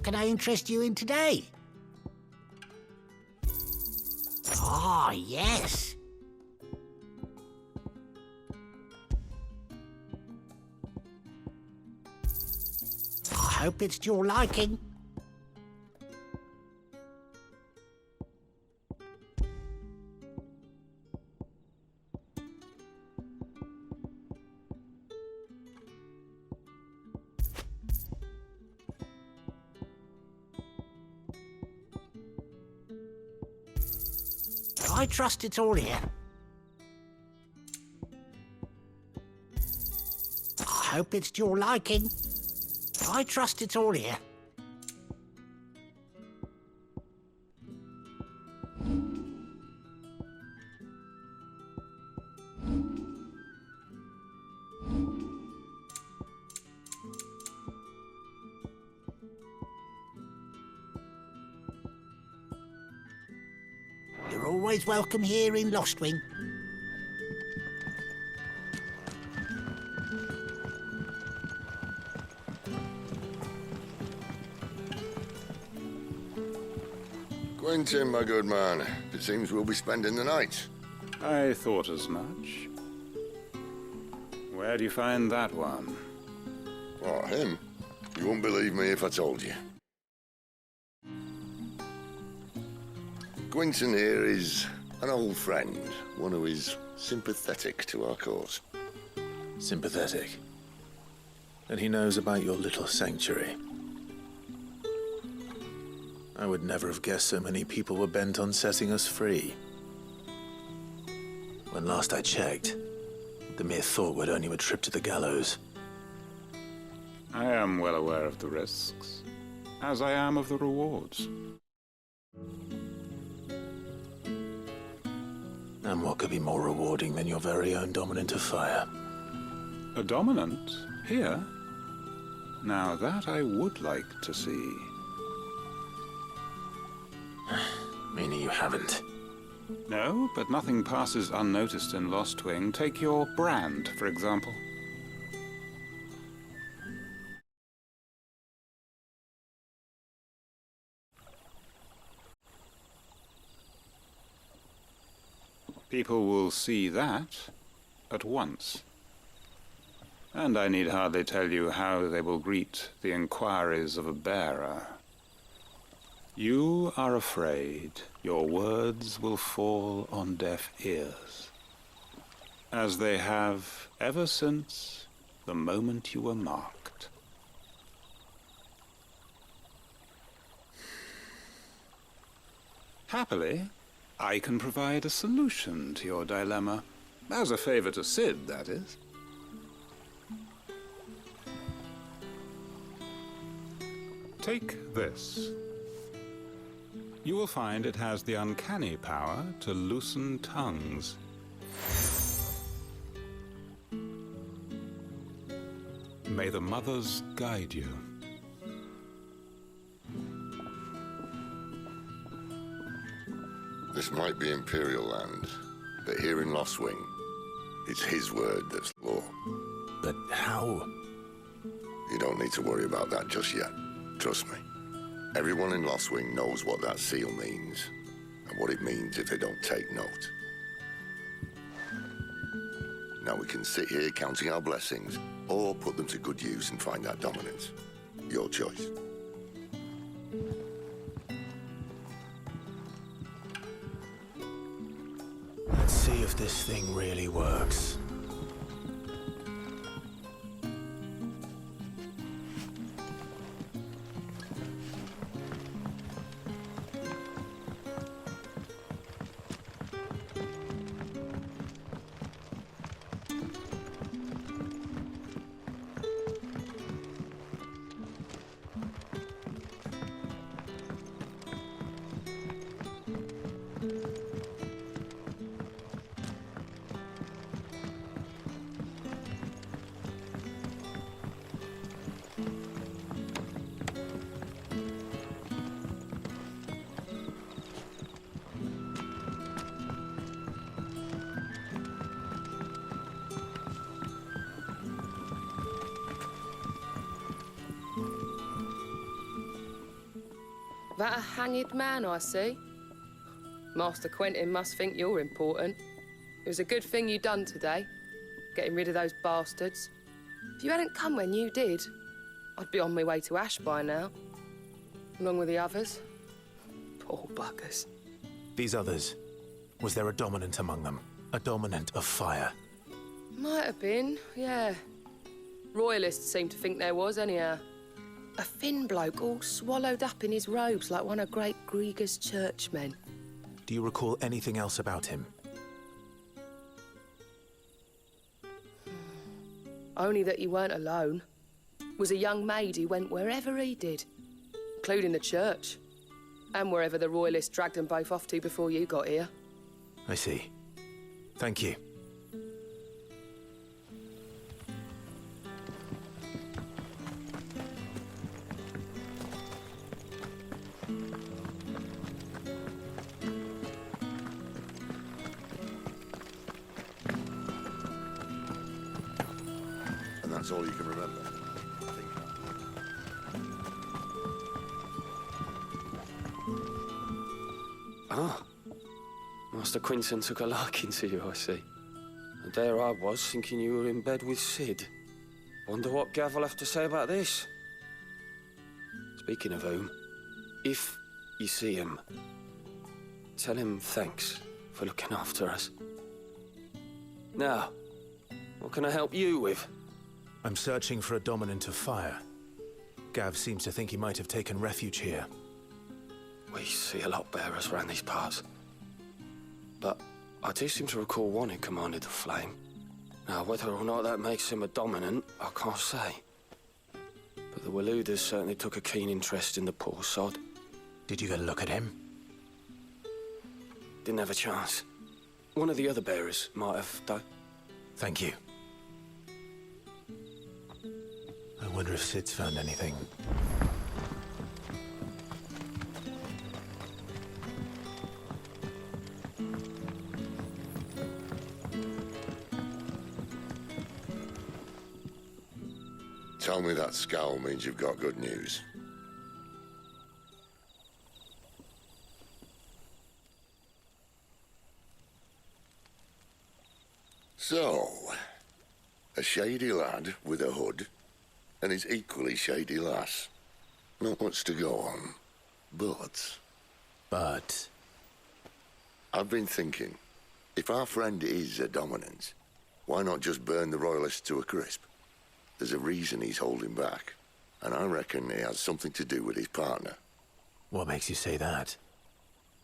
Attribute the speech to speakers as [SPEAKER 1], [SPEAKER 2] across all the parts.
[SPEAKER 1] can I interest you in today? Ah, yes. I hope it's to your liking. I trust it's all here. I hope it's to your liking. I trust it's all here. You're always welcome here in Lost Wing.
[SPEAKER 2] Quentin, my good man, it seems we'll be spending the night.
[SPEAKER 3] I thought as much. Where do you find that one?
[SPEAKER 2] Oh, him? You wouldn't believe me if I told you. Quentin here is an old friend, one who is sympathetic to our cause.
[SPEAKER 4] Sympathetic? And he knows about your little sanctuary. I would never have guessed so many people were bent on setting us free. When last I checked, the mere thought would earn you a trip to the gallows.
[SPEAKER 3] I am well aware of the risks, as I am of the rewards.
[SPEAKER 4] And what could be more rewarding than your very own dominant of fire?
[SPEAKER 3] A dominant? Here? Now that I would like to see.
[SPEAKER 4] Meaning you haven't?
[SPEAKER 3] No, but nothing passes unnoticed in Lost Wing. Take your brand, for example. People will see that at once. And I need hardly tell you how they will greet the inquiries of a bearer. You are afraid your words will fall on deaf ears, as they have ever since the moment you were marked. Happily, I can provide a solution to your dilemma, as a favor to Sid, that is. Take this. You will find it has the uncanny power to loosen tongues. May the mothers guide you.
[SPEAKER 2] This might be Imperial land, but here in Lost Wing, it's his word that's law.
[SPEAKER 4] But how?
[SPEAKER 2] You don't need to worry about that just yet. Trust me. Everyone in Lost Wing knows what that seal means, and what it means if they don't take note. Now we can sit here counting our blessings, or put them to good use and find that dominance. Your choice.
[SPEAKER 4] Let's see if this thing really works.
[SPEAKER 5] That a hanged man, I see. Master Quentin must think you're important. It was a good thing you done today, getting rid of those bastards. If you hadn't come when you did, I'd be on my way to Ash by now, along with the others. Poor buggers.
[SPEAKER 6] These others, was there a dominant among them? A dominant of fire?
[SPEAKER 5] Might have been, yeah. Royalists seem to think there was, anyhow. A thin bloke all swallowed up in his robes like one of Great Grieger's churchmen.
[SPEAKER 6] Do you recall anything else about him?
[SPEAKER 5] Only that he weren't alone. Was a young maid who went wherever he did, including the church, and wherever the Royalists dragged them both off to before you got here.
[SPEAKER 6] I see. Thank you.
[SPEAKER 2] And that's all you can remember.
[SPEAKER 7] Ah, Master Quentin took a liking to you, I see. And there I was, thinking you were in bed with Sid. Wonder what Gav will have to say about this. Speaking of whom, if you see him, tell him thanks for looking after us. Now, what can I help you with?
[SPEAKER 6] I'm searching for a dominant of fire. Gav seems to think he might have taken refuge here.
[SPEAKER 7] We see a lot bearers around these parts. But I do seem to recall one who commanded the flame. Now, whether or not that makes him a dominant, I can't say. But the Waluders certainly took a keen interest in the poor sod.
[SPEAKER 6] Did you get a look at him?
[SPEAKER 7] Didn't have a chance. One of the other bearers might have, though.
[SPEAKER 6] Thank you. I wonder if Sid's found anything.
[SPEAKER 2] Tell me that scowl means you've got good news. So, a shady lad with a hood and his equally shady lass. Not much to go on, but... I've been thinking, if our friend is a dominant, why not just burn the Royalists to a crisp? There's a reason he's holding back, and I reckon he has something to do with his partner.
[SPEAKER 6] What makes you say that?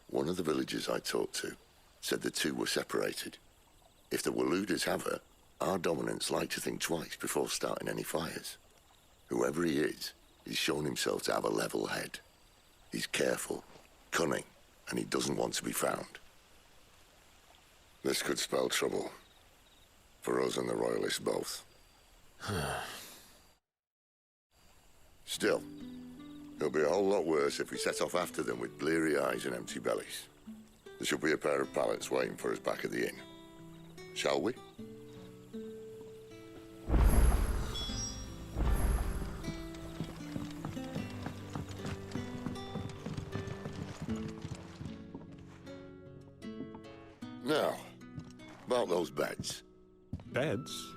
[SPEAKER 2] One of the villagers I talked to said the two were separated. If the Waluders have her, our dominants like to think twice before starting any fires. Whoever he is, he's shown himself to have a level head. He's careful, cunning, and he doesn't want to be found. This could spell trouble. For us and the Royalists both. Still, it'll be a whole lot worse if we set off after them with bleary eyes and empty bellies. There should be a pair of pallets waiting for us back at the inn. Shall we? Now, about those beds.
[SPEAKER 3] Beds?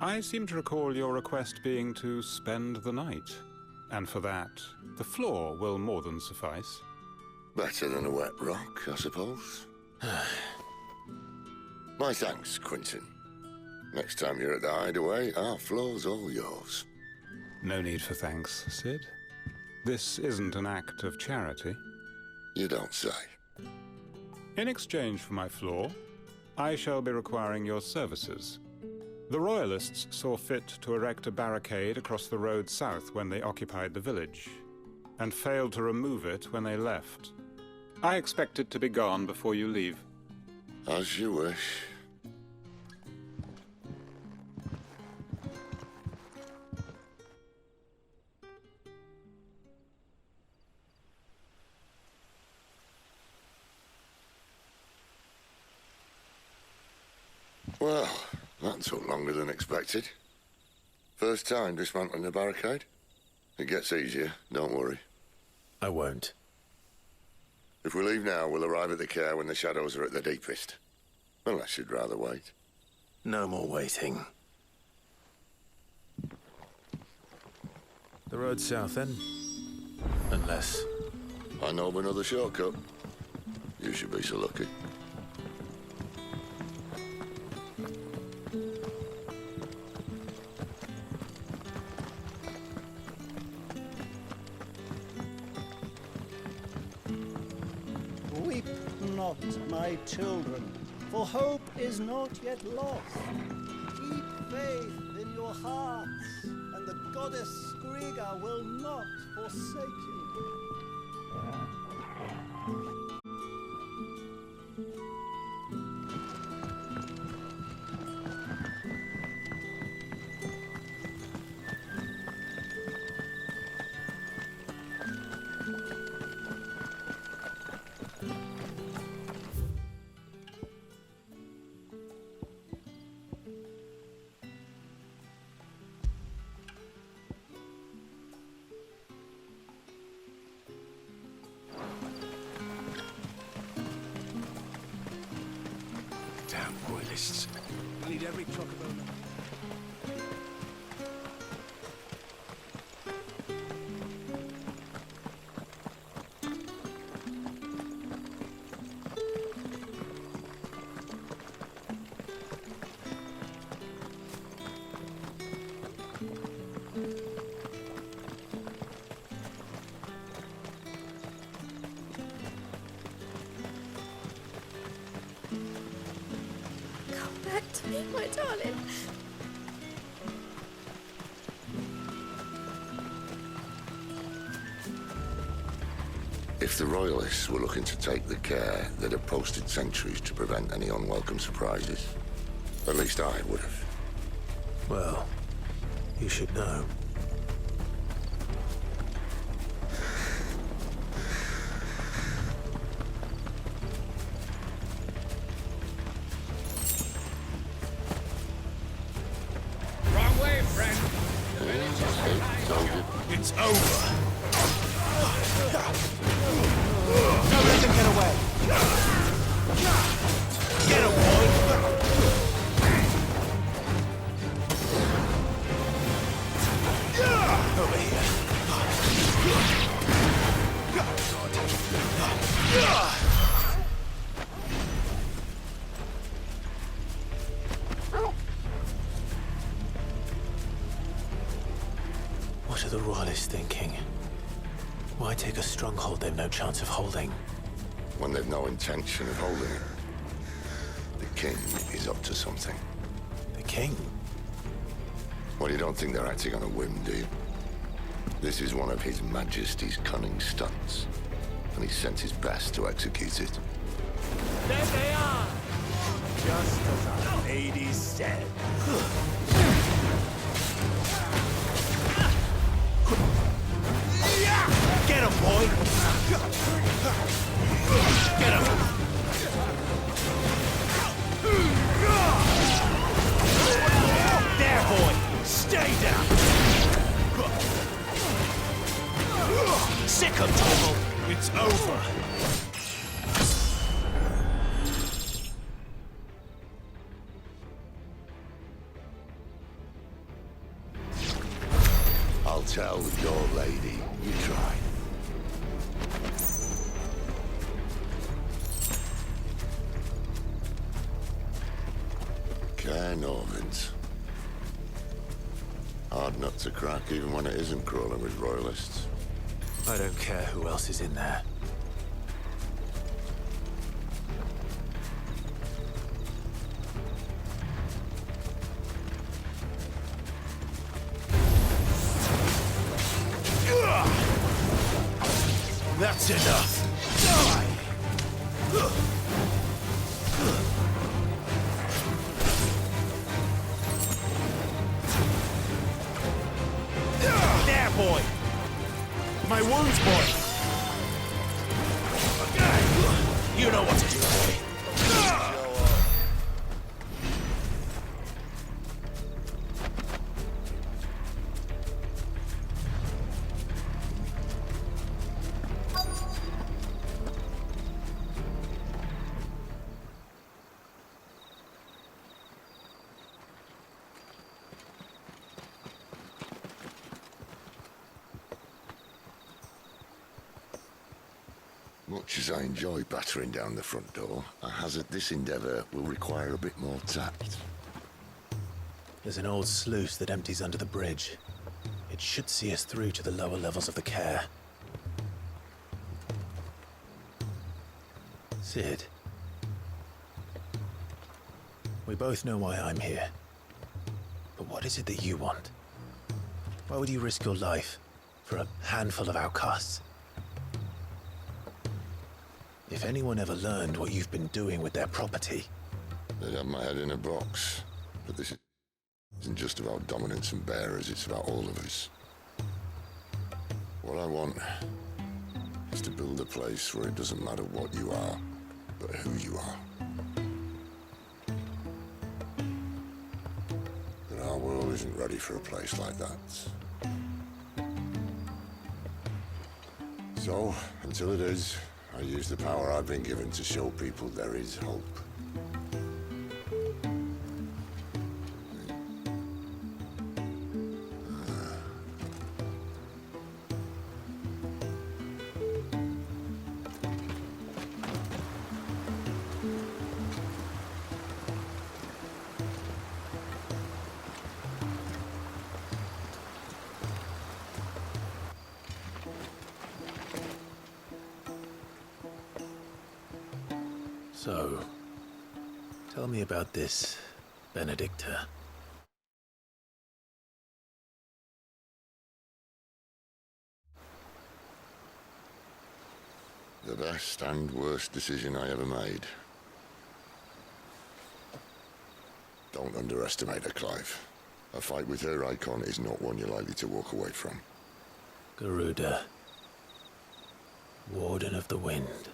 [SPEAKER 3] I seem to recall your request being to spend the night. And for that, the floor will more than suffice.
[SPEAKER 2] Better than a wet rock, I suppose. My thanks, Quentin. Next time you're at the hideaway, our floor's all yours.
[SPEAKER 3] No need for thanks, Sid. This isn't an act of charity.
[SPEAKER 2] You don't say.
[SPEAKER 3] In exchange for my floor, I shall be requiring your services. The Royalists saw fit to erect a barricade across the road south when they occupied the village, and failed to remove it when they left. I expect it to be gone before you leave.
[SPEAKER 2] As you wish. Well, that took longer than expected. First time dismantling the barricade? It gets easier, don't worry.
[SPEAKER 6] I won't.
[SPEAKER 2] If we leave now, we'll arrive at the care when the shadows are at their deepest. Unless you'd rather wait.
[SPEAKER 4] No more waiting.
[SPEAKER 6] The road south, then? Unless...
[SPEAKER 2] I know of another shortcut. You should be so lucky.
[SPEAKER 8] Weep not, my children, for hope is not yet lost. Keep faith in your hearts, and the goddess Skriga will not forsake you.
[SPEAKER 6] Damn royalists. We need every chocobo.
[SPEAKER 9] Back to me, my darling.
[SPEAKER 2] If the Royalists were looking to take the care, they'd have posted sentries to prevent any unwelcome surprises. At least I would have.
[SPEAKER 6] Well, you should know.
[SPEAKER 10] Wrong way, friend.
[SPEAKER 6] It's over.
[SPEAKER 8] Don't let them get away.
[SPEAKER 6] Get him, boy! Over here. What are the Royalists thinking? Why take a stronghold they've no chance of holding?
[SPEAKER 2] When they've no intention of holding it. The king is up to something.
[SPEAKER 6] The king?
[SPEAKER 2] Well, you don't think they're acting on a whim, do you? This is one of His Majesty's cunning stunts, and he's sent his best to execute it.
[SPEAKER 8] There they are! Just as our lady said.
[SPEAKER 6] Get him, boy! Get him! There, boy! Stay down! Sick of trouble! It's over!
[SPEAKER 2] I'll tell your lady you tried. Care Normans. Hard nut to crack even when it isn't crawling with royalists.
[SPEAKER 6] I don't care who else is in there. That's enough! There, boy! My wounds, boy! You know what to do, boy!
[SPEAKER 2] much as I enjoy battering down the front door, I hazard this endeavour will require a bit more tact.
[SPEAKER 6] There's an old sluice that empties under the bridge. It should see us through to the lower levels of the care. Sid. We both know why I'm here. But what is it that you want? Why would you risk your life for a handful of outcasts? If anyone ever learned what you've been doing with their property...
[SPEAKER 2] They'd have my head in a box. But this isn't just about dominance and bearers, it's about all of us. What I want is to build a place where it doesn't matter what you are, but who you are. And our world isn't ready for a place like that. So, until it is, I use the power I've been given to show people there is hope.
[SPEAKER 6] So, tell me about this Benedicta.
[SPEAKER 2] The best and worst decision I ever made. Don't underestimate her, Clive. A fight with her icon is not one you're likely to walk away from.
[SPEAKER 6] Garuda. Warden of the Wind.